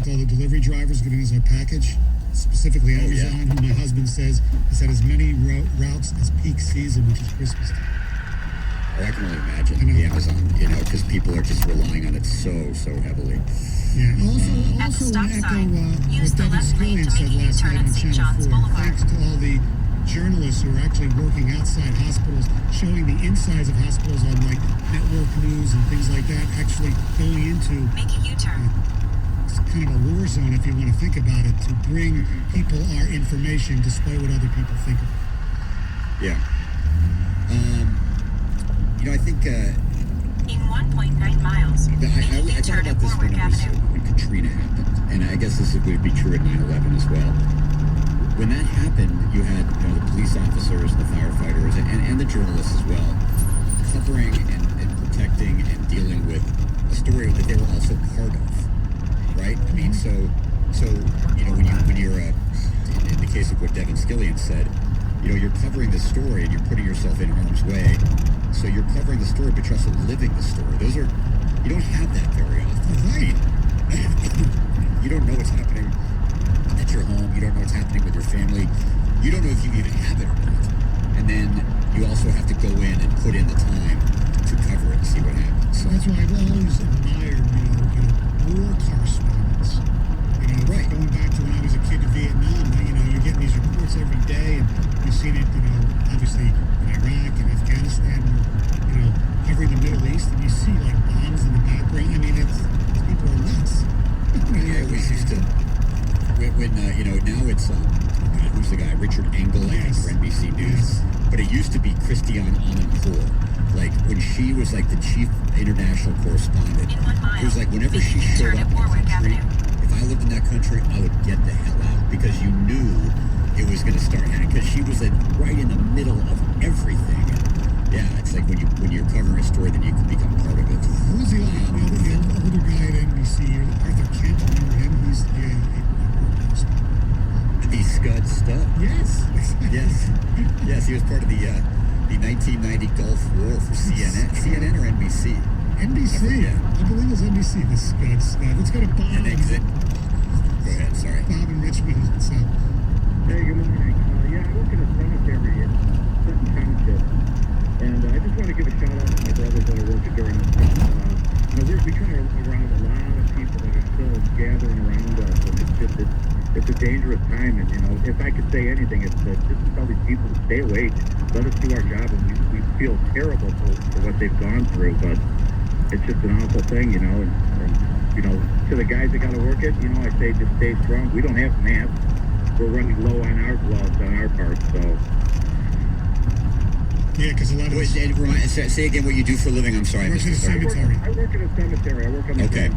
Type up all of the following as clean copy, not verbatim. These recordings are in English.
with all the delivery drivers giving us our package, specifically Amazon, who my husband says has had as many routes as peak season, which is Christmas time. Oh, I can only imagine the Amazon, because people are just relying on it so heavily. Yeah. Also want to echo what Devin Skillian said last night on Channel 4. Thanks to all the journalists who are actually working outside hospitals, showing the insides of hospitals on like network news and things like that, actually going into make a U-turn. It's kind of a war zone if you want to think about it, to bring people our information despite what other people think of it. Yeah. I think in 1.9 miles, I thought about this when Katrina happened, and I guess this would be true at 9/11 as well. When that happened, you had the police officers, the firefighters, and the journalists as well, covering and protecting and dealing with a story that they were also part of, right? I mean, so when you're in the case of what Devin Skillian said, you're covering the story and you're putting yourself in harm's way. So you're covering the story, but you're also living the story. You don't have that very often. Right. You don't know what's happening at your home. You don't know what's happening with your family. You don't know if you even have it or not. And then you also have to go in and put in the time to cover it and see what happens. So that's why I've always admired, war correspondents. Right. Going back to when I was a kid in Vietnam, you're getting these reports every day, and you've seen it, obviously in Iraq and Afghanistan, covering the Middle East, and you see like bombs in the background. I mean, people are nuts. Yeah, we used to. When now it's who's the guy? Richard Engel, I think, for NBC News. Yes. But it used to be Christiane Amanpour. Like when she was like the chief international correspondent. It was like whenever she showed up in the country, if I lived in that country, I would get the hell out because you knew it was going to start happening because she was right in the middle of everything. And, yeah, it's like when you're covering a story, then you can become part of it. Who was the older guy at NBC? Arthur Kent, remember him? He's Scud Stubb. Yes. Yes, he was part of the 1990 Gulf War for CNN or NBC? NBC. I believe it was NBC, the Scud Stubb. Let's go to Bob. Go ahead, sorry. Bob in Richmond. What's up? Hey, good morning. I work in a cemetery in Clinton Township, and I just want to give a shout out to my brothers that are working during this time. We come around a lot of people that are still gathering around us, and it's a dangerous time. And if I could say anything, it's just to tell these people to stay awake, let us do our job, and we feel terrible for what they've gone through, but it's just an awful thing, and to the guys that got to work it, I say just stay strong. We don't have masks. We're running low on our gloves on our part, so. Yeah, because a lot of say again what you do for a living. I'm sorry. I work in a cemetery. I work in a cemetery. I work on the Okay.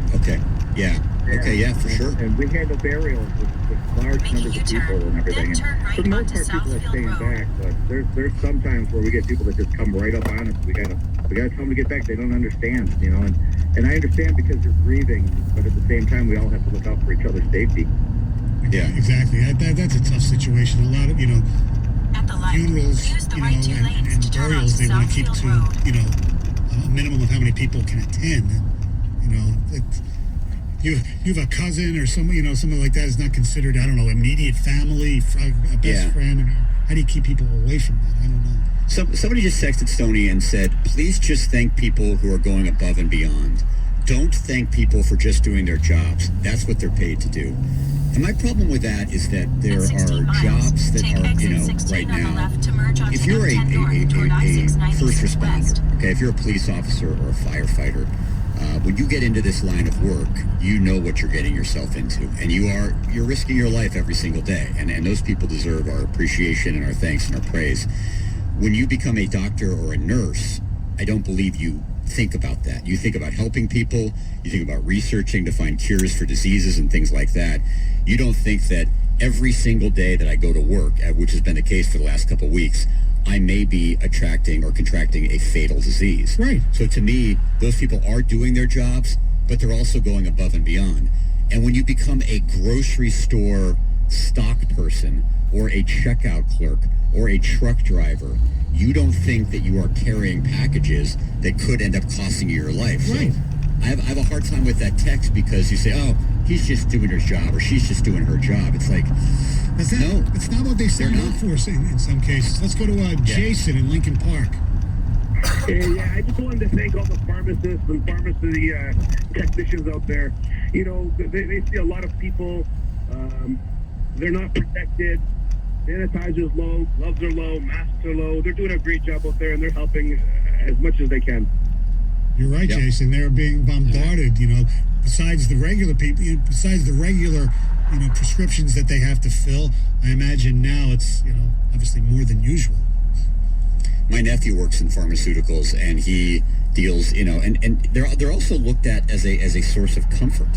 Yeah. Okay, yeah, for sure. And we handle burials with large numbers of people and everything. And for the most part, people are staying back, but there's some times where we get people that just come right up on us. We gotta tell them to get back. They don't understand, and I understand because they're grieving, but at the same time, we all have to look out for each other's safety. Yeah, exactly. That's a tough situation. A lot of at the light, funerals, and burials, they want to keep to a minimum of how many people can attend. You have a cousin or something like that is not considered, I don't know, immediate family, a best friend. How do you keep people away from that? I don't know. Somebody just texted Stoney and said, please just thank people who are going above and beyond. Don't thank people for just doing their jobs. That's what they're paid to do. And my problem with that is that there are jobs that are, right now, if you're a first responder, okay, if you're a police officer or a firefighter, when you get into this line of work, you know what you're getting yourself into, and you're risking your life every single day, and those people deserve our appreciation and our thanks and our praise. When you become a doctor or a nurse, I don't believe you think about that. You think about helping people, you think about researching to find cures for diseases and things like that. You don't think that every single day that I go to work, which has been the case for the last couple of weeks, I may be attracting or contracting a fatal disease. Right. So to me, those people are doing their jobs, but they're also going above and beyond. And when you become a grocery store stock person or a checkout clerk or a truck driver, you don't think that you are carrying packages that could end up costing you your life. Right. So I have a hard time with that text because you say, oh, he's just doing his job or she's just doing her job. It's like, no. It's not what they signed up for in some cases. Let's go to Jason in Lincoln Park. Yeah, I just wanted to thank all the pharmacists and pharmacy technicians out there. You know, they see a lot of people. They're not protected. Sanitizer's low, gloves are low, masks are low. They're doing a great job out there, and they're helping as much as they can. You're right, Yep. Jason. They're being bombarded. You know, besides the regular people, besides the regular, prescriptions that they have to fill. I imagine now it's obviously more than usual. My nephew works in pharmaceuticals, and he deals, and they're also looked at as a source of comfort,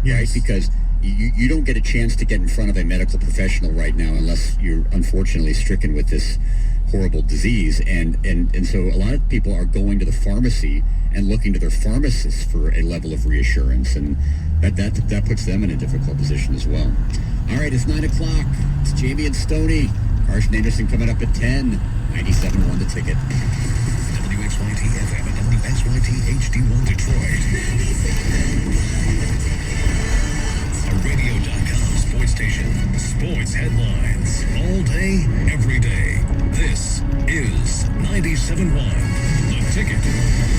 Yes. right? Because you don't get a chance to get in front of a medical professional right now unless you're unfortunately stricken with this horrible disease, and so a lot of people are going to the pharmacy and looking to their pharmacists for a level of reassurance, and that puts them in a difficult position as well. All right, it's 9 o'clock. It's Jamie and Stoney. Carson Anderson coming up at 10. 97.1 The Ticket. WXYT FM and WXYT HD1 Detroit. A radio.com sports station. Sports headlines. All day, every day. This is 97.1 The Ticket.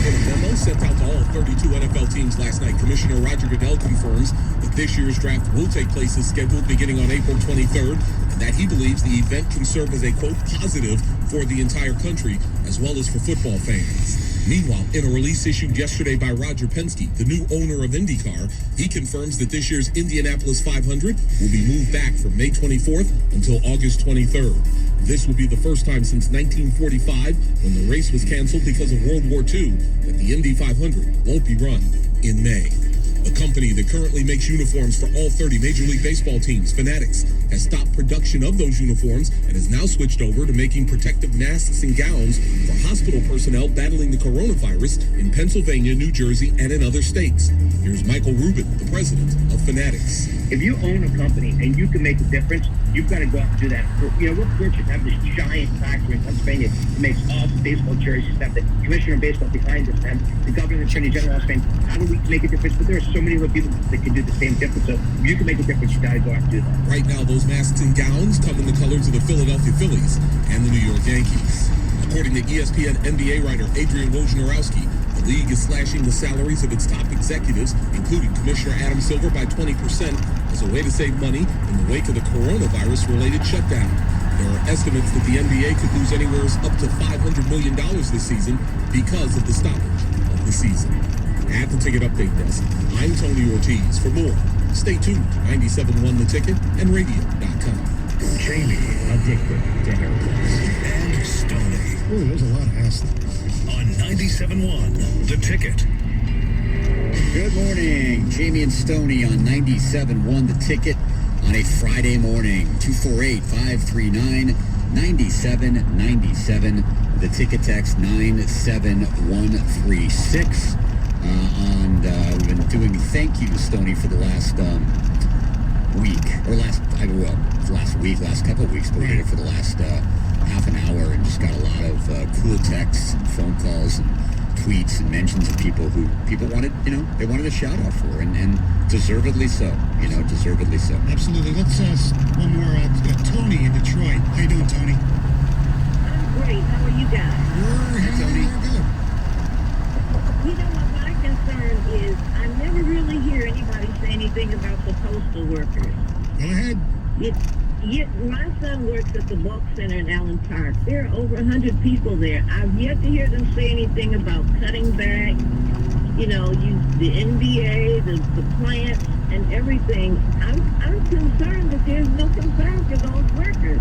In a memo sent out to all 32 NFL teams last night, Commissioner Roger Goodell confirms that this year's draft will take place as scheduled beginning on April 23rd, and that he believes the event can serve as a, quote, positive for the entire country, as well as for football fans. Meanwhile, in a release issued yesterday by Roger Penske, the new owner of IndyCar, he confirms that this year's Indianapolis 500 will be moved back from May 24th until August 23rd. This will be the first time since 1945, when the race was canceled because of World War II, that the Indy 500 won't be run in May. The company that currently makes uniforms for all 30 Major League Baseball teams, Fanatics, has stopped production of those uniforms and has now switched over to making protective masks and gowns for hospital personnel battling the coronavirus in Pennsylvania, New Jersey, and in other states. Here's Michael Rubin, the president of Fanatics. If you own a company and you can make a difference, you've got to go out and do that. We're fortunate to have this giant factory in Pennsylvania that makes all the baseball jerseys, have the commissioner of baseball behind us, and the governor and attorney general saying, how do we make a difference? But there are so many other people that can do the same difference. So if you can make a difference, you got to go out and do that. Right now, those masks and gowns come in the colors of the Philadelphia Phillies and the New York Yankees. According to ESPN NBA writer Adrian Wojnarowski, the league is slashing the salaries of its top executives, including Commissioner Adam Silver, by 20% as a way to save money in the wake of the coronavirus-related shutdown. There are estimates that the NBA could lose anywhere up to $500 million this season because of the stoppage of the season. At the Ticket Update Desk, I'm Tony Ortiz. For more, stay tuned to 97.1 The Ticket and radio.com. Jamie, Addicted to haircuts. and Stoney Ooh, there's a lot of ass. on 97.1 The Ticket. Good morning. Jamie and Stoney on 97.1 The Ticket on a Friday morning. 248-539-9797. The Ticket text 97136. We've been doing thank yous, Stoney, for the last last couple of weeks, but we did it for the last half an hour and just got a lot of cool texts and phone calls and tweets and mentions of people who wanted, they wanted a shout out for, and deservedly so, deservedly so. Absolutely. Let's one more. Tony in Detroit. How you doing, Tony? I'm great. How are you guys? We're hanging in there good. You know what my concern is? I never really hear anybody say anything about the postal workers. Go ahead. My son works at the Bulk Center in Allen Park. There are over 100 people there. I've yet to hear them say anything about cutting back, the NBA, the plants, and everything. I'm concerned that there's no concern for those workers.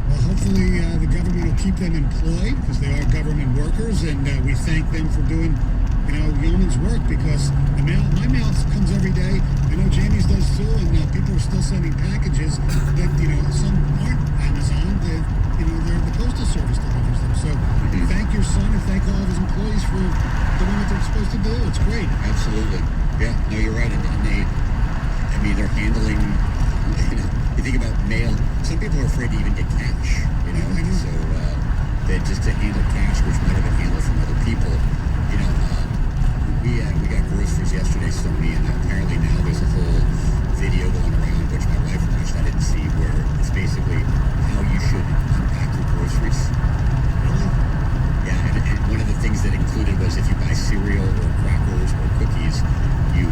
Well, hopefully the government will keep them employed because they are government workers, and we thank them for doing, yeoman's work, because my mail comes every day. I know Jamie's does too, and people are still sending packages that, some aren't Amazon. They're the Postal Service delivers them. So thank your son and thank all of his employees for doing what they're supposed to do. It's great. Absolutely. Yeah, no, you're right. And they're handling, you think about mail, some people are afraid to even get cash, so they just to handle cash, which might have been handled from other people, We got groceries yesterday, Sony, and apparently now there's a whole video going around, which my wife watched. I didn't see, where it's basically how you should unpack your groceries. Really? Yeah, and one of the things that included was if you buy cereal or crackers or cookies, you,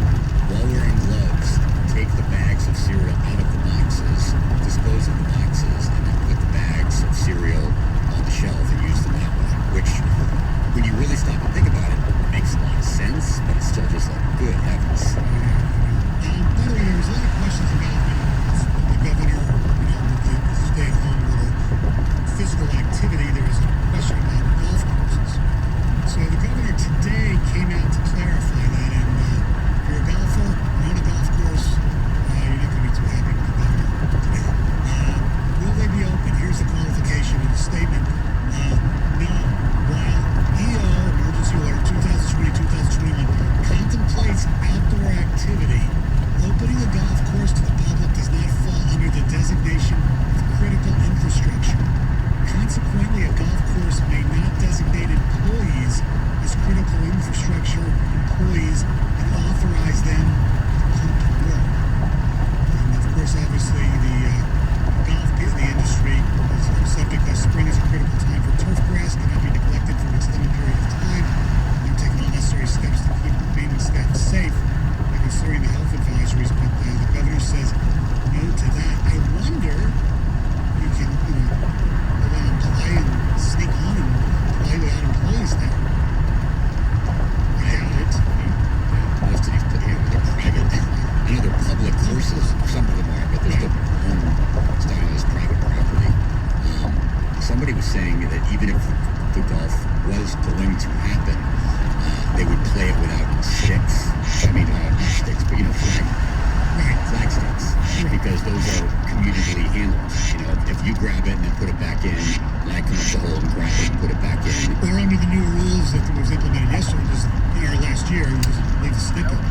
while wearing gloves, take the bags of cereal out of the boxes, dispose of the boxes, and then put the bags of cereal on the shelf and use them that way. Which, when you really stop and think about it, makes a lot of sense, but it's still just like, good heavens. By the way, there was a lot of questions about the governor, with the stay at home with the physical activity. There was a question about golf courses. So the governor today came out to clarify that, and if you're a golfer and on a golf course, you're not going to be too happy with the governor today. Will they be open? Here's the qualification of the statement. No. While EO, Emergency Order 2020-2021, contemplates outdoor activity, opening a golf course to the public does not fall under the designation of critical infrastructure. Consequently, a golf course may not designate employees as critical infrastructure employees and authorize them to come to work. And of course, obviously, the industry is subject that spring is a critical time for turf grass, cannot be neglected for an extended period of time. They're taking all necessary steps to keep maintenance staff safe by considering the health advisories, but the governor says no to that. I wonder if you can, go down and play and sneak on and play without employees there. I doubt it. Most of these, they're private. I know they're public courses. Some of them are, but they're still starting as private property. Somebody was saying that even if the golf was going to happen, they would play it without sticks. I mean, not sticks, but flag sticks, because those are communally handled. If you grab it and then put it back in, and I come up the hole and grab it and put it back in. Or under the new rules that was implemented yesterday, just last year, you just leave the stick up.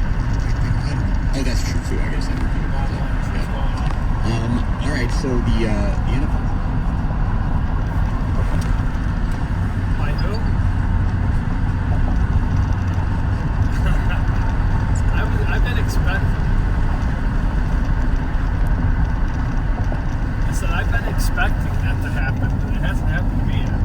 Oh, that's true too. I guess I don't know about that. Yeah. All right. So the NFL. By who? I've been expecting. I said I've been expecting that to happen, but it hasn't happened to me yet.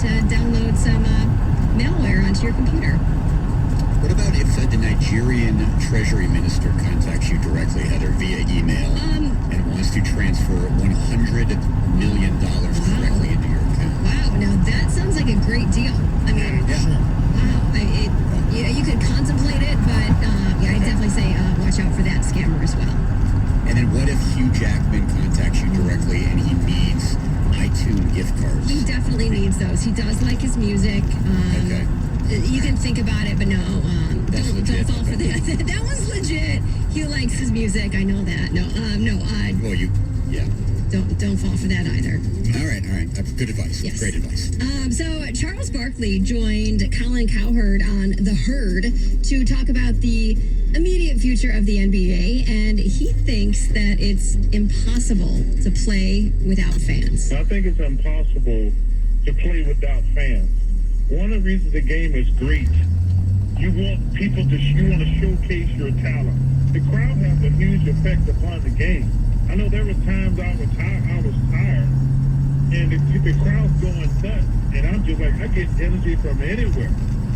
to download some malware onto your computer. What about if the Nigerian Treasury Minister contacts you directly, Heather, via email and wants to transfer $100 million directly into your account? Wow, now that sounds like a great deal. I mean, wow, you could contemplate it, but I'd definitely say watch out for that scammer as well. And then what if Hugh Jackman contacts you directly and he needs iTunes gift cards? He definitely needs those. He does like his music. Okay. You can think about it, but no, don't fall for that. That one's legit. He likes his music. I know that. Well, don't fall for that either. All right. Good advice. Yes. Great advice. So Charles Barkley joined Colin Cowherd on The Herd to talk about the immediate future of the NBA, and he thinks that it's impossible to play without fans. I think it's impossible to play without fans. One of the reasons the game is great, you want people to showcase your talent. The crowd has a huge effect upon the game. I know there were times I was tired, and the crowd's going nuts, and I'm just like, I get energy from anywhere.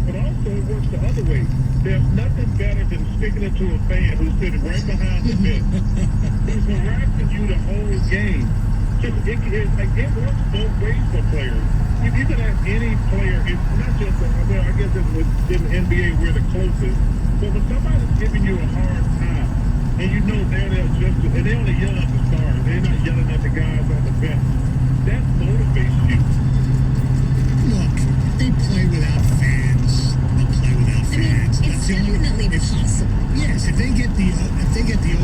But also it works the other way. There's nothing better than sticking it to a fan who's sitting right behind the bench, who's harassing you the whole game. It works both ways for players. If you can ask any player, it's not just, I guess in the NBA we're the closest, but when somebody's giving you a hard time, and you know they're there and they only yell at the stars, they're not yelling at the guys on the bench, that motivates you. Look, they play without fans. They'll play without fans. It's definitely possible. Yes, if they get the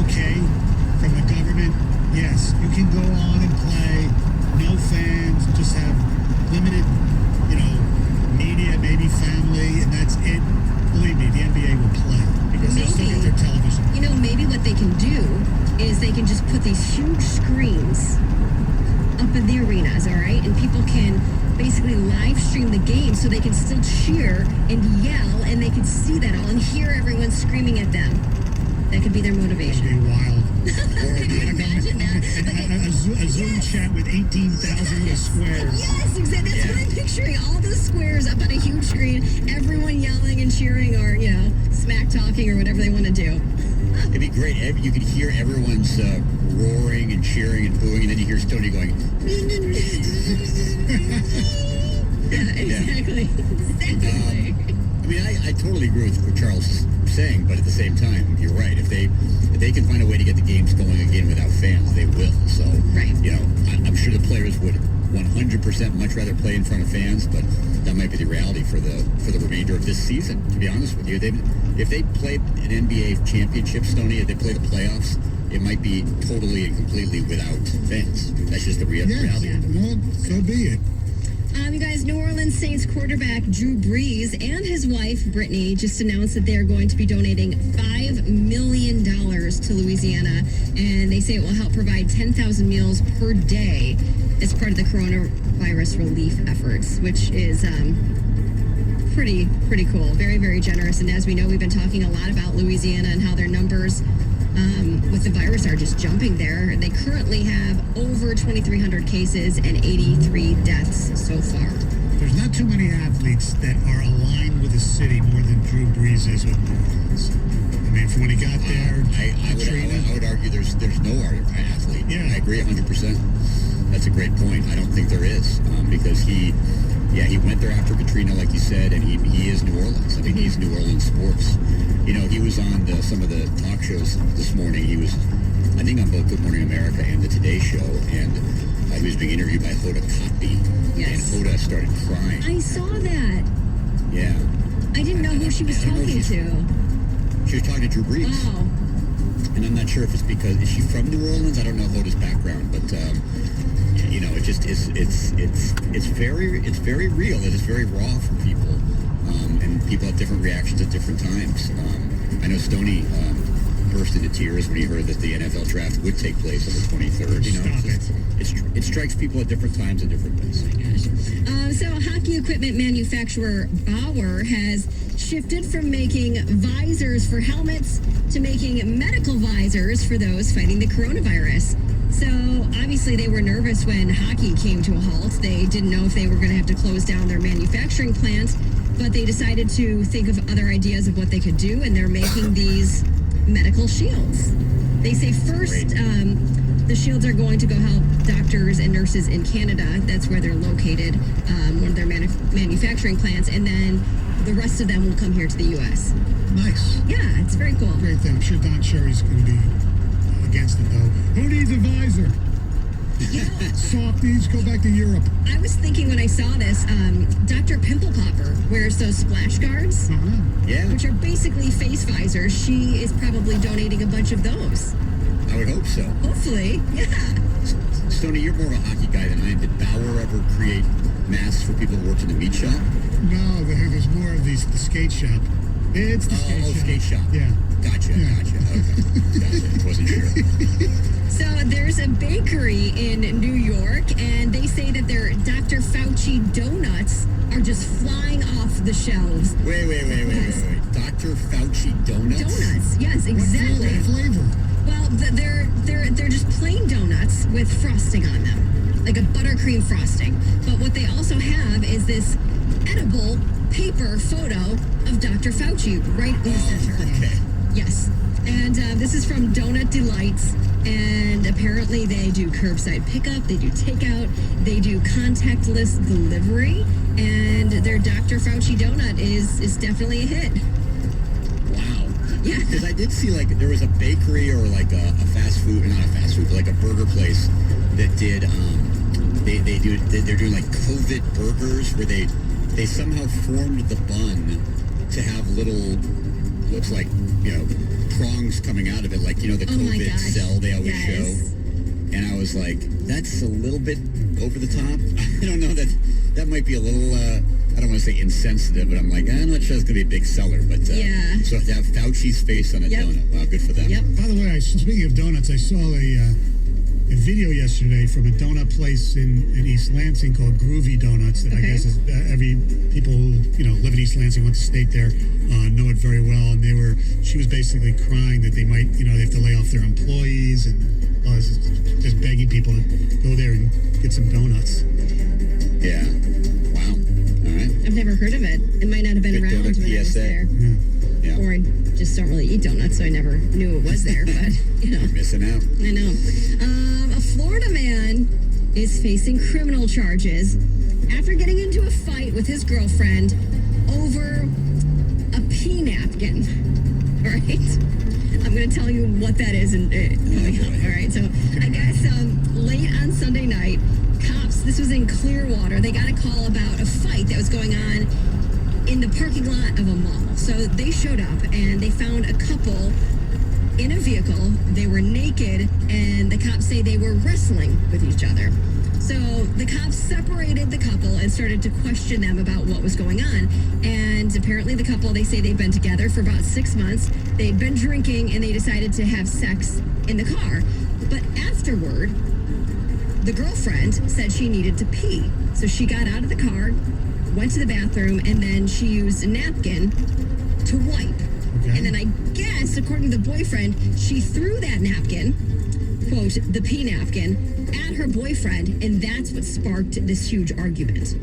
okay from the government, yes, you can go on and play. No fans, just have limited, media, maybe family, and that's it. Believe me, the NBA will play because they'll still get their television. Maybe what they can do is they can just put these huge screens up in the arenas, all right? And people can basically live stream the game so they can still cheer and yell, and they can see that all and hear everyone screaming at them. That could be their motivation. That'd be wild. Imagine that. A Zoom chat with 18,000 little squares. Yes, exactly. That's what I'm picturing. All those squares up on a huge screen, everyone yelling and cheering or, smack talking or whatever they want to do. It'd be great. You could hear everyone's roaring and cheering and booing, and then you hear Stoney going. Exactly. I totally agree with what Charles is saying, but at the same time, you're right. If they can find a way to get the games going again without fans, they will. So, I'm sure the players would 100% much rather play in front of fans, but that might be the reality for the remainder of this season. To be honest with you, if they play an NBA championship, Stoney, if they play the playoffs, it might be totally and completely without fans. That's just the reality. Well, so be it. You guys, New Orleans Saints quarterback Drew Brees and his wife, Brittany, just announced that they're going to be donating $5 million to Louisiana, and they say it will help provide 10,000 meals per day as part of the coronavirus relief efforts, which is pretty cool. Very, very generous. And as we know, we've been talking a lot about Louisiana and how their numbers with the virus are just jumping there. They currently have over 2,300 cases and 83 deaths so far. There's not too many athletes that are aligned with the city more than Drew Brees is with New Orleans. I mean, from when he got there, I would argue there's no athlete. Yeah. I agree 100%. That's a great point. I don't think there is because he went there after Katrina, like you said, and he is New Orleans. I mean, he's New Orleans sports. He was on some of the talk shows this morning. He was, I think, on both Good Morning America and the Today Show, and he was being interviewed by Hoda Kotb. Yes. And Hoda started crying. I saw that. Yeah. I didn't know who she was talking to. She was talking to Drew Brees. Wow. And I'm not sure if it's because, is she from New Orleans? I don't know Hoda's background, but it just it's very real. It is very raw for people, and people have different reactions at different times. I know Stoney burst into tears when he heard that the NFL draft would take place on the 23rd. It strikes people at different times and different ways. So hockey equipment manufacturer Bauer has shifted from making visors for helmets to making medical visors for those fighting the coronavirus. So obviously they were nervous when hockey came to a halt. They didn't know if they were going to have to close down their manufacturing plant, but they decided to think of other ideas of what they could do, and they're making these medical shields. They say first, the shields are going to go help doctors and nurses in Canada. That's where they're located, one of their manufacturing plants, and then the rest of them will come here to the U.S. Nice. Yeah, it's very cool. Great thing. I'm sure Don Cherry's going to be against it, though. Who needs a visor? Yeah. Softies, go back to Europe. I was thinking when I saw this, Dr. Pimple Popper wears those splash guards, Yeah. which are basically face visors. She is probably donating a bunch of those. I would hope so. Hopefully, yeah. Stoney, you're more of a hockey guy than I am. Did Bauer ever create masks for people who worked in the meat shop? No, there's more of the skate shop. It's the skate shop. Yeah. Gotcha. Okay. Gotcha. Wasn't sure. So there's a bakery in New York, and they say that their Dr. Fauci donuts are just flying off the shelves. Wait. Dr. Fauci donuts? Donuts, yes, exactly. What flavor? Well, they're just plain donuts with frosting on them, like a buttercream frosting. But what they also have is this edible paper photo of Dr. Fauci right in the center. Okay. Yes. And this is from Donut Delights, and apparently they do curbside pickup, they do takeout, they do contactless delivery, and their Dr. Fauci donut is definitely a hit. Wow. Yeah. Because I did see, like, there was a bakery or like a fast food, not a fast food, but like a burger place that did, they're doing like COVID burgers where they somehow formed the bun to have little, looks like, prongs coming out of it, like, the COVID cell they always show. And I was like, that's a little bit over the top. I don't know, that might be a little, I don't want to say insensitive, but I'm like, I'm not sure it's going to be a big seller. But yeah. So to have Fauci's face on a donut, wow, good for them. Yep. By the way, speaking of donuts, I saw a video yesterday from a donut place in East Lansing called Groovy Donuts that I guess is every people who live in East Lansing, went to state there, know it very well. And she was basically crying that they might they have to lay off their employees and just begging people to go there and get some donuts. Yeah. Wow. All right. I've never heard of it. It might not have been Good around when donut I was PSA. there. Yeah. Or I just don't really eat donuts, so I never knew it was there. But, You're missing out. I know. A Florida man is facing criminal charges after getting into a fight with his girlfriend over a pee napkin. All right? I'm going to tell you what that is. All right. So I guess late on Sunday night, cops, this was in Clearwater, they got a call about a fight that was going on in the parking lot of a mall. So they showed up and they found a couple in a vehicle. They were naked, and the cops say they were wrestling with each other. So the cops separated the couple and started to question them about what was going on. And apparently the couple, they say they've been together for about 6 months. They'd been drinking, and they decided to have sex in the car. But afterward, the girlfriend said she needed to pee. So she got out of the car, went to the bathroom, and then she used a napkin to wipe. Okay. And then I guess, according to the boyfriend, she threw that napkin, quote, the pee napkin, at her boyfriend, and that's what sparked this huge argument.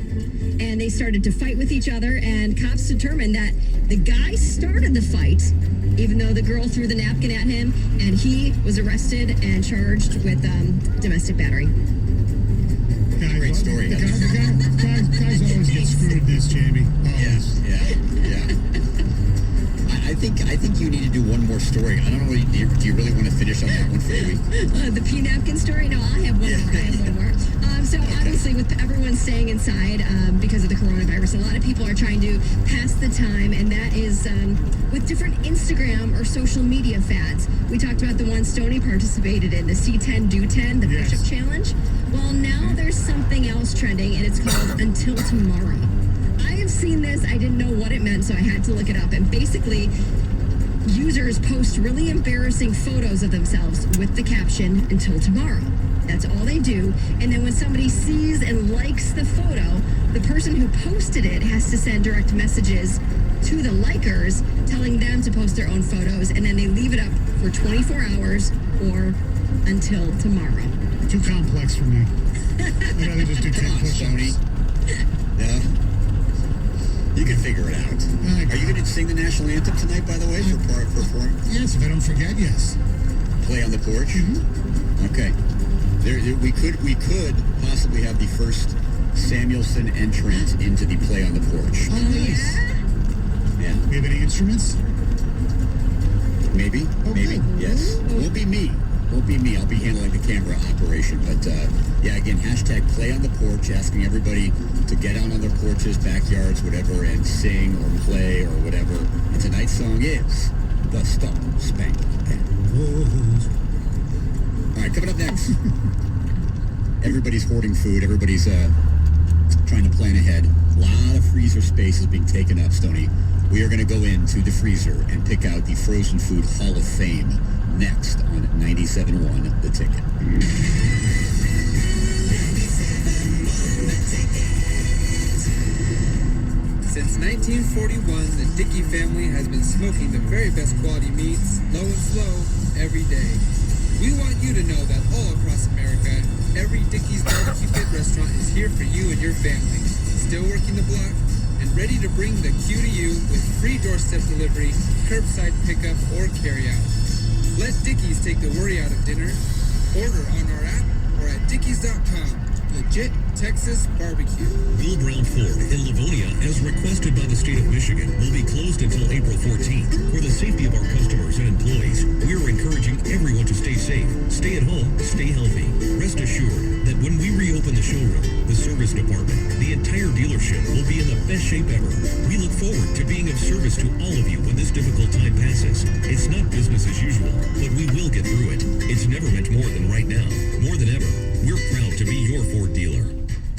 And they started to fight with each other, and cops determined that the guy started the fight, even though the girl threw the napkin at him, and he was arrested and charged with domestic battery. Great story. Guys always get screwed in this, Jamie. Always. Yeah. I think you need to do one more story. I don't know. Do you really want to finish on that one for the week? The pee napkin story? No, I'll have one more. So obviously, with everyone staying inside because of the coronavirus, a lot of people are trying to pass the time, and that is with different Instagram or social media fads. We talked about the one Stoney participated in, the C10 Do 10, the push-up challenge. Well, now there's something else trending, and it's called Until Tomorrow. I have seen this. I didn't know what it meant, so I had to look it up. And basically, users post really embarrassing photos of themselves with the caption, "Until tomorrow." That's all they do. And then when somebody sees and likes the photo, the person who posted it has to send direct messages to the likers telling them to post their own photos, and then they leave it up for 24 hours or until tomorrow. Too complex for me. I'd rather just do 10 Come on, push-ups. Stoney. Yeah. You can figure it out. Are you going to sing the national anthem tonight, by the way, for perform? Yes, if I don't forget, yes. Play on the porch? Mm-hmm. Okay. We could possibly have the first Samuelson entrant into the Play on the Porch. Oh, nice. Yeah. We have any instruments? Maybe. Okay. Maybe. Yes. Won't be me. I'll be handling the camera operation. But, yeah, again, hashtag Play on the Porch, asking everybody to get out on their porches, backyards, whatever, and sing or play or whatever. And tonight's song is The Star Spangled Banner. All right, coming up next. Everybody's hoarding food. Everybody's trying to plan ahead. A lot of freezer space is being taken up, Stoney. We are going to go into the freezer and pick out the Frozen Food Hall of Fame next on 97.1 The Ticket. Since 1941, the Dickey family has been smoking the very best quality meats, low and slow, every day. We want you to know that all across America, every Dickey's Barbecue Pit restaurant is here for you and your family, still working the block and ready to bring the Q to you with free doorstep delivery, curbside pickup, or carryout. Let Dickey's take the worry out of dinner. Order on our app or at dickeys.com. Legit Texas barbecue. Bill Brown Ford in Livonia, as requested by the state of Michigan, will be closed until April 14th. For the safety of our customers and employees, we are encouraging everyone to stay safe, stay at home, stay healthy. Rest assured that when we reopen the showroom, the service department, the entire dealership will be in the best shape ever. We look forward to being of service to all of you when this difficult time passes. It's not business as usual, but we will get through it. It's never meant more than right now. More than ever, we're proud to be your Ford dealer.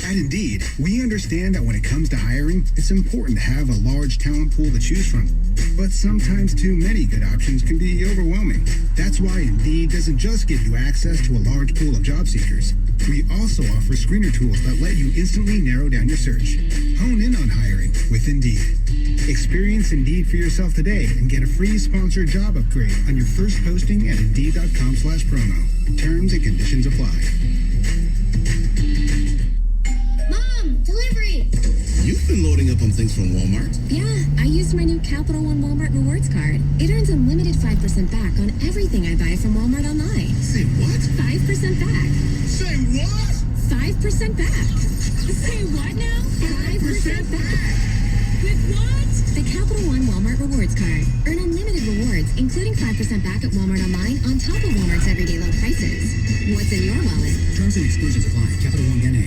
At Indeed, we understand that when it comes to hiring, it's important to have a large talent pool to choose from. But sometimes too many good options can be overwhelming. That's why Indeed doesn't just give you access to a large pool of job seekers. We also offer screener tools that let you instantly narrow down your search. Hone in on hiring with Indeed. Experience Indeed for yourself today and get a free sponsored job upgrade on your first posting at Indeed.com/promo. Terms and conditions apply. Mom, delivery! You've been loading up on things from Walmart. Yeah, I used my new Capital One Walmart Rewards card. It earns unlimited 5% back on everything I buy from Walmart online. Say what? 5% back. Say what? 5% back. Say what now? 5% back. With what? The Capital One Walmart Rewards card. Earn unlimited rewards, including 5% back at Walmart online on top of Walmart's everyday low prices. What's in your wallet? Terms and exclusions apply. Capital One NA.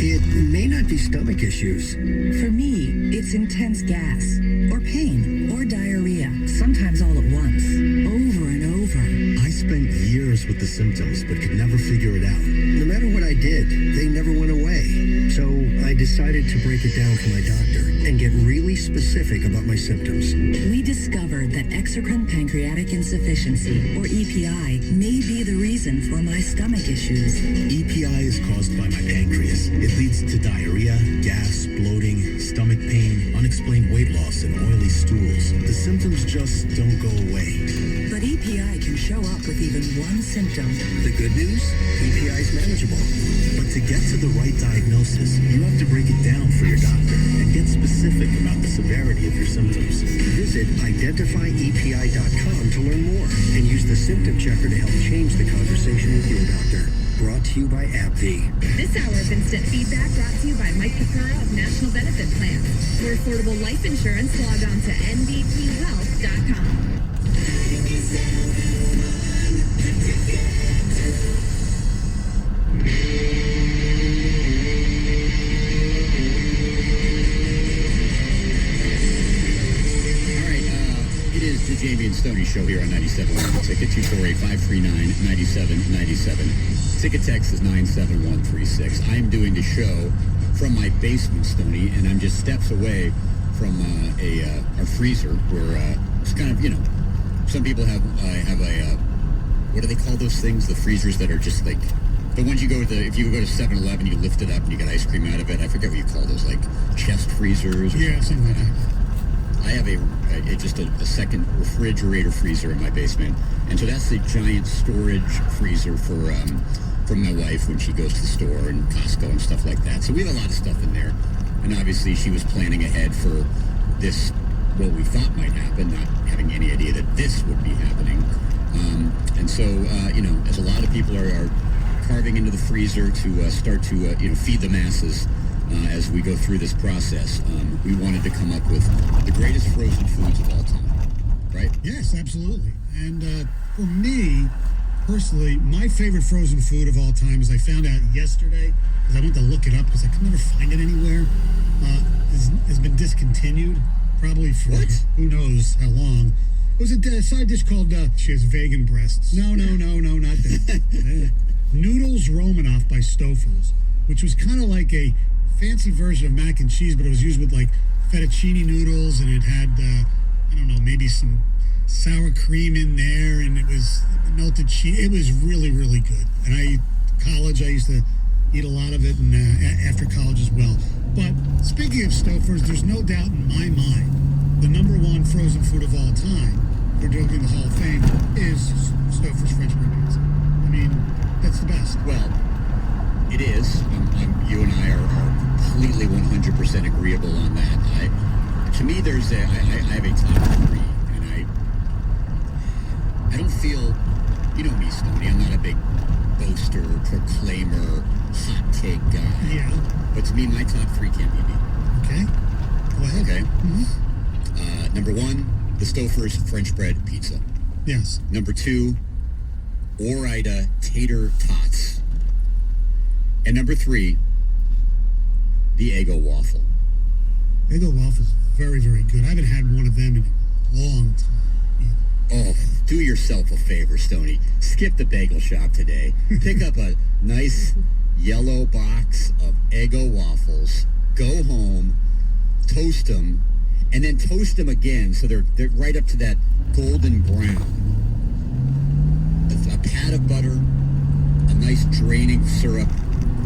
It may not be stomach issues. For me, it's intense gas, or pain, or diarrhea, sometimes all at once, over and over. I spent years with the symptoms, but could never figure it out. No matter what I did, they never went away. So I decided to break it down for my doctor and get really specific about my symptoms. We discovered that exocrine pancreatic insufficiency, or EPI, may be the reason for my stomach issues. EPI is caused by my pancreas. It leads to diarrhea, gas, bloating, stomach pain, unexplained weight loss, and oily stools. The symptoms just don't go away. But EPI can show up with even one symptom. The good news? EPI is manageable. But to get to the right diagnosis, you have to break it down for your doctor and get specific about the severity of your symptoms. Visit identifyepi.com to learn more and use the symptom checker to help change the conversation with your doctor. Brought to you by AbbVie. This hour of instant feedback brought to you by Mike Pecora of National Benefit Plans. For affordable life insurance, log on to nbthealth.com. The Jamie and Stoney Show here on 97.1 The Ticket, 248-539-9797. Ticket text is 97136. I'm doing the show from my basement, Stoney, and I'm just steps away from our freezer where it's kind of, you know, some people have a, what do they call those things? The freezers that are just like, the ones you go to, if you go to 7-Eleven, you lift it up and you get ice cream out of it. I forget what you call those, like chest freezers? Yeah, something like that. I have just a second refrigerator freezer in my basement, and so that's the giant storage freezer for my wife when she goes to the store and Costco and stuff like that. So we have a lot of stuff in there, and obviously she was planning ahead for this, what we thought might happen, not having any idea that this would be happening. And so, as a lot of people are carving into the freezer to start to, feed the masses as we go through this process, we wanted to come up with the greatest frozen foods of all time, right? Yes, absolutely. And for me, personally, my favorite frozen food of all time, as I found out yesterday, because I went to look it up because I could never find it anywhere, has been discontinued, probably for who knows how long. It was a side dish called, she has vegan breasts. No, not that. Noodles Romanoff by Stouffer's, which was kind of like a fancy version of mac and cheese, but it was used with like fettuccine noodles, and it had, maybe some sour cream in there, and it was melted cheese. It was really, really good. And I used to eat a lot of it, and after college as well. But speaking of Stouffer's, there's no doubt in my mind the number one frozen food of all time, for doing the Hall of Fame, is Stouffer's French bread pizza. I mean, that's the best. Well, it is. You and I are completely 100% agreeable on that. To me, I have a top three, and I don't feel, you know me, Stoney, I'm not a big boaster, proclaimer, hot take guy. Yeah. But to me, my top three can't be beat. Okay. Go ahead. Okay. Mm-hmm. Number one, the Stouffer's French bread pizza. Yes. Number two, Ore-Ida tater tots. And number three, the Eggo waffle. Eggo waffle is very, very good. I haven't had one of them in a long time. Oh, do yourself a favor, Stoney. Skip the bagel shop today. Pick up a nice yellow box of Eggo waffles. Go home, toast them, and then toast them again so they're right up to that golden brown. A pat of butter, a nice draining syrup.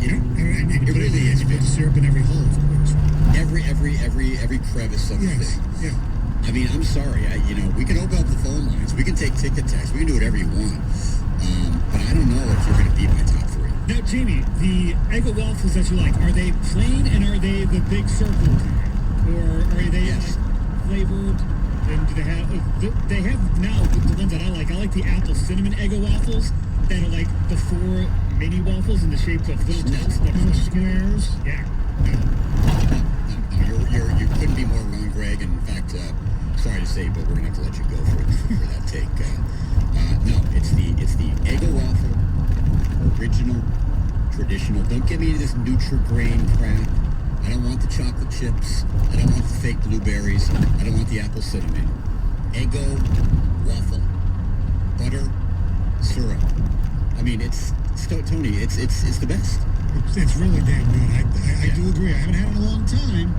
It really is. You put syrup in every hole, of course. Every crevice of the thing. Yeah. I mean, I'm sorry. We can open up the phone lines. We can take ticket text. We can do whatever you want. But I don't know if you're going to beat my top three. Now, Jamie, the Eggo waffles that you like, are they plain and are they the big circle kind? Or are they flavored? And do they have now the ones that I like the apple cinnamon Eggo waffles that are like the 4 mini waffles in the shape of little toast, like little squares. Yeah. You couldn't be more wrong, Greg. And in fact, sorry to say, but we're gonna have to let you go for that take. No, it's the Eggo waffle, original, traditional. Don't get me into this Nutri-Grain crap. I don't want the chocolate chips. I don't want the fake blueberries. I don't want the apple cinnamon. Eggo waffle, butter, syrup. I mean, Tony, it's the best. It's really damn good. I do agree. I haven't had it in a long time,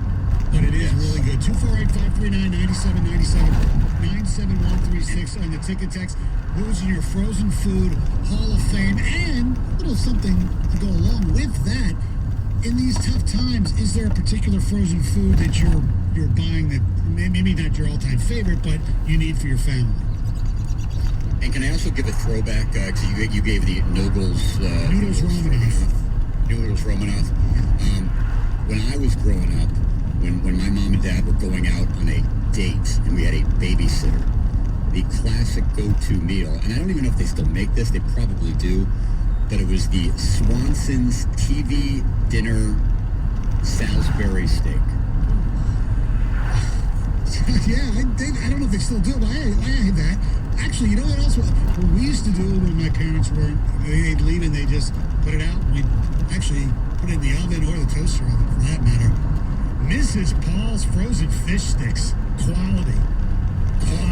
but it is really good. 248-539-9797, 97136 on the ticket text. Those are your frozen food Hall of Fame, and a little something to go along with that. In these tough times, is there a particular frozen food that you're buying that maybe not your all-time favorite, but you need for your family? And can I also give a throwback? Because you gave the Noodles Romanoff. When I was growing up, when my mom and dad were going out on a date and we had a babysitter, the classic go-to meal, and I don't even know if they still make this, they probably do, but it was the Swanson's TV dinner Salisbury steak. Yeah, I don't know if they still do, but I had that. Actually, you know what else? What we used to do when my parents weren't, they'd leave and they just put it out. We'd actually put it in the oven or the toaster oven, for that matter. Mrs. Paul's frozen fish sticks. Quality.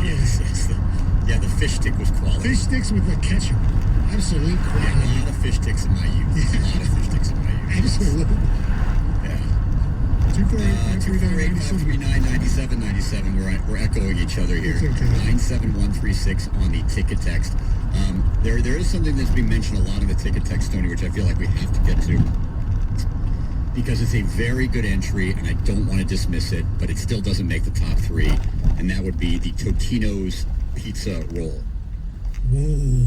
Yes. The fish stick was quality. Fish sticks with the ketchup. Absolute quality. Yeah, a lot of fish sticks in my youth. Yeah. A lot of fish sticks in my youth. Absolutely. Yeah. 248-539-9797. We're echoing each other here. 97136 on the ticket text. There is something that's being mentioned a lot in the ticket text, Tony, which I feel like we have to get to. because it's a very good entry, and I don't want to dismiss it, but it still doesn't make the top 3, and that would be the Totino's Pizza Roll. Whoa.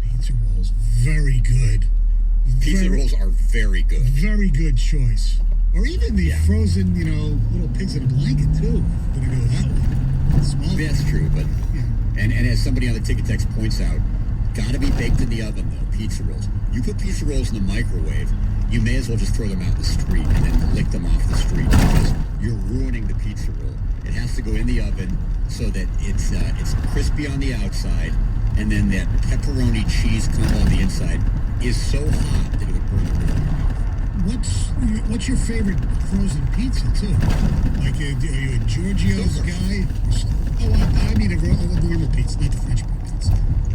Pizza rolls, very good. Pizza rolls are very good. Very good choice. Or even the frozen, little pigs in a blanket, too. Gonna go that way. Small. That's true, but... And as somebody on the Ticket Text points out, gotta be baked in the oven, though, pizza rolls. You put pizza rolls in the microwave, you may as well just throw them out in the street and then lick them off the street because you're ruining the pizza roll. It has to go in the oven so that it's crispy on the outside, and then that pepperoni cheese combo on the inside is so hot that it would burn the roof of your mouth. What's your favorite frozen pizza, too? Like, are you a Giorgio's guy? Oh, I mean a normal pizza, not the French pizza.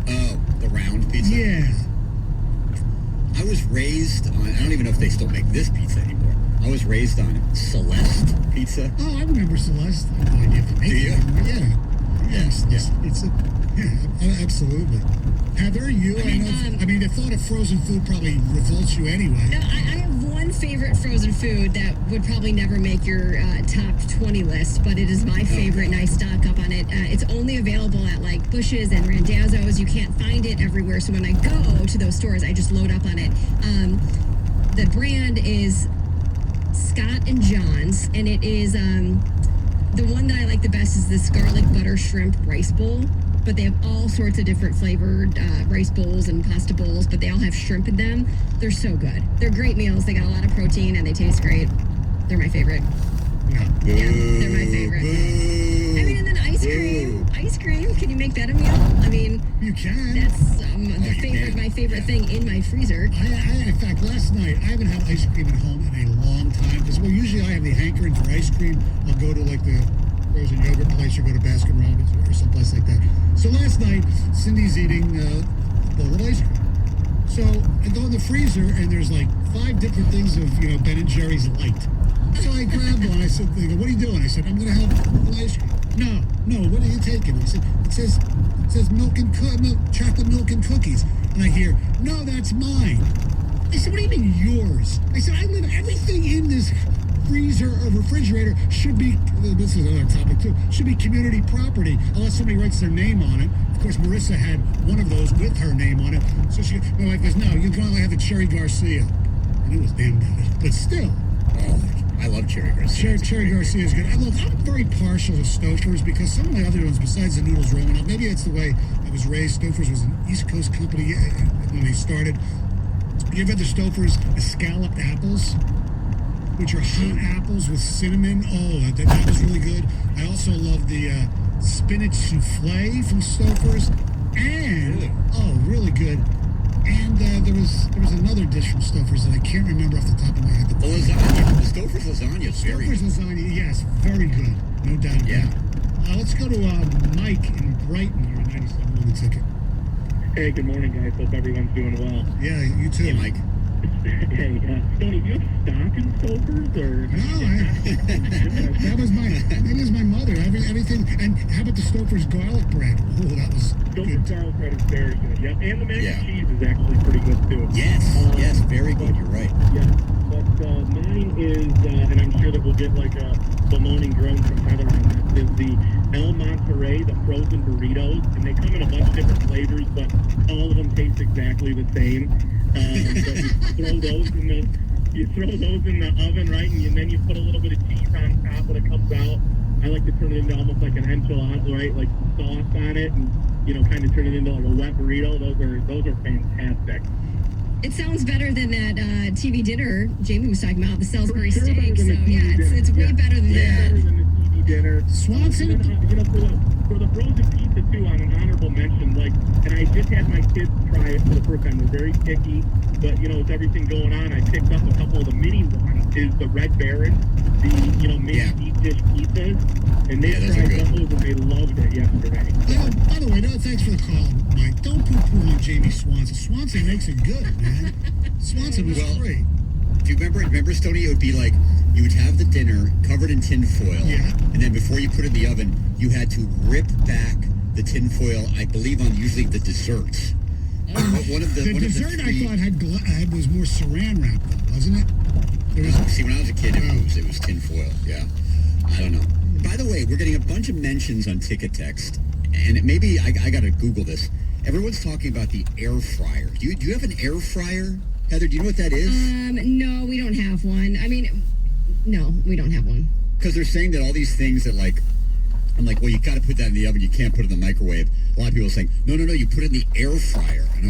Oh, the round pizza? Yeah. I was raised on, I don't even know if they still make this pizza anymore. I was raised on Celeste pizza. Oh, I remember Celeste. I have no idea if they make it anymore. Yeah. Yes. Pizza. Yeah, absolutely. Heather, you? I mean, the thought of frozen food probably revolts you anyway. No, I have one favorite frozen food that would probably never make your top 20 list, but it is my favorite, and I stock up on it. It's only available at like Bush's and Randazzo's. You can't find it everywhere, so when I go to those stores, I just load up on it. The brand is Scott and John's, and it is the one that I like the best is this garlic butter shrimp rice bowl. But they have all sorts of different flavored rice bowls and pasta bowls, but they all have shrimp in them. They're so good. They're great meals. They got a lot of protein, and they taste great. They're my favorite. Yeah, they're my favorite. I mean, and then ice cream. Ice cream. Can you make that a meal? I mean, you can. That's my favorite thing in my freezer. In fact, last night, I haven't had ice cream at home in a long time, because usually I have the hankering for ice cream. I'll go to like the frozen yogurt place or go to Baskin Robbins or someplace like that. So last night, Cindy's eating a bowl of ice cream. So I go in the freezer and there's like 5 different things of, Ben and Jerry's Light. So I grabbed one. I said, they go, what are you doing? I said, I'm going to have an ice cream. No, what are you taking? I said, it says chocolate milk and cookies. And I hear, no, that's mine. I said, what do you mean yours? I said, I live everything in this freezer or refrigerator should be, this is another topic too, should be community property unless somebody writes their name on it. Of course, Marissa had one of those with her name on it. So my wife goes, no, you can only have the Cherry Garcia. And it was damn good. But still. Oh, I love Cherry Garcia. Cherry Garcia is good. I'm very partial to Stouffer's because some of my other ones, besides the noodles rolling up, maybe it's the way I was raised. Stouffer's was an East Coast company when they started. You ever had the Stouffer's scalloped apples? Which are hot apples with cinnamon. Oh, that was really good. I also love the spinach souffle from Stouffer's. And, really good. And there was another dish from Stouffer's that I can't remember off the top of my head. The lasagna. The Stouffer's lasagna is very good. Stouffer's lasagna, yes, very good. No doubt about it. Let's go to Mike in Brighton here in 97 on the ticket. Hey, good morning, guys. Hope everyone's doing well. Yeah, you too. Hey, Mike. Hey, Stoney, do you have stock in Stouffer's or? No, that is my mother. Everything. And how about the Stouffer's garlic bread? Oh, that was Stouffer's garlic bread is very good. Yep, and the mac and cheese is actually pretty good too. Yes, very good. You're right. Yeah, but mine is, and I'm sure that we'll get like a bemoaning groan from Heather on this, is the El Monterey, the frozen burritos, and they come in a bunch of different flavors, but all of them taste exactly the same. But you throw those in the oven, right? And then you put a little bit of cheese on top when it comes out. I like to turn it into almost like an enchilada, right? Like sauce on it, and kind of turn it into like a wet burrito. Those are fantastic. It sounds better than that TV dinner Jamie was talking about, the Salisbury steak. So yeah, it's way better than that. Better than the TV dinner. Swanson, for the frozen pizza too, on an honorable mention, and I just had my kids try it for the first time. They're very picky, but with everything going on, I picked up a couple of the mini ones. Is the Red Baron, the mini deep dish pizzas, and they tried those and they loved it yesterday. By the way, thanks for the call, Mike. Don't poo-poo on Jamie Swanson. Swanson makes it good, man. Swanson was great. Do you remember, Stoney? It would be like you would have the dinner covered in tin foil, and then before you put it in the oven, you had to rip back the tin foil. I believe on usually the desserts. The dessert I thought was more saran wrap, though, wasn't it? See, when I was a kid, it was tinfoil. Yeah. I don't know. By the way, we're getting a bunch of mentions on Ticket Text, and maybe I got to Google this. Everyone's talking about the air fryer. Do you have an air fryer, Heather? Do you know what that is? No, we don't have one. I mean, no, we don't have one. Because they're saying that all these things that I'm like, well, you got to put that in the oven. You can't put it in the microwave. A lot of people are saying, no, you put it in the air fryer. And I was